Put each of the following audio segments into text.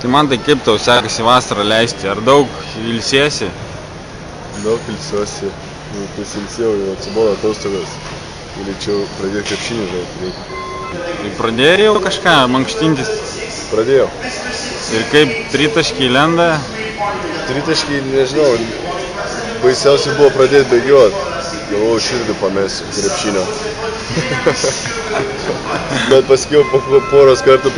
Tai man tai kaip tau sekasi vasarą leisti? Ar daug ilsiesi? Daug ilsiuosi. Pasilsėjau, jau atsibodo atostogas. Galėčiau pradėti krepšinį žaisti. Tai pradėjai jau kažką mankštintis? Pradėjau. Ir kaip tritaškiai lenda? Tritaškiai, nežinau, baisiausiai buvo pradėti bėgioti. Galvojau, širdį pamesiu krepšinio. Bet paskiau po poros kartų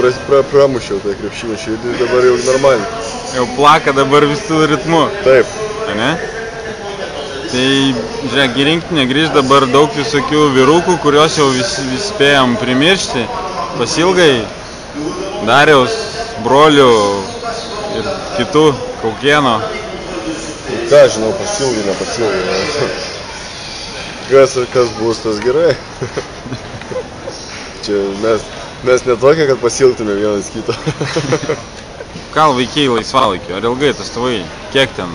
pramušiau tą krepšinio širdį, dabar jau normaliai. Jau plaka dabar visų ritmu. Taip. Ne? Tai, žiūrėk, į rinktinę grįž dabar daug visokių vyrukų, kuriuos jau vis spėjom primiršti. Pasilgai Dariaus, brolių ir kitų Kaukieno. Ką žinau, pasilgai, nepasilgai. Kas bus, tas gerai. Čia mes netokie, kad pasilgtume vienas kito. Ką vaikiai laisvalaikio? Ar ilgai tas tavai? Kiek ten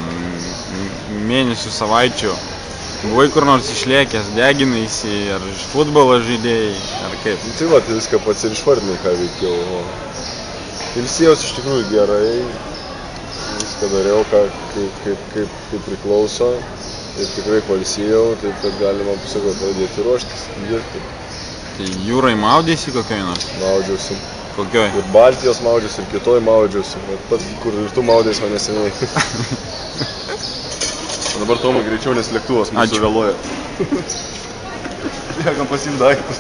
mėnesių, savaičių? Buvai kur nors išlėkęs, deginaisi, ar iš futbolo žaidėjai, ar kaip? Tai va, tai viską pats ir išvardinai, ką veikiau. Ilsėjausi iš tikrųjų gerai, viską dariau, kaip priklauso. Ir tikrai pailsėjau, taip kad galima pradėti ruoštis, dirbti. Tai jūrai maudėsi kokioj nors? Maudžiausi. Kokioj? Ir Baltijos maudžiausi, ir kitoj maudžiausi. Pats, kur ir tu maudėsi mane seniai. Dabar Tomai greičiau, nes lėktuvas mūsų vėluoja. Liekam pasiimt daiktus.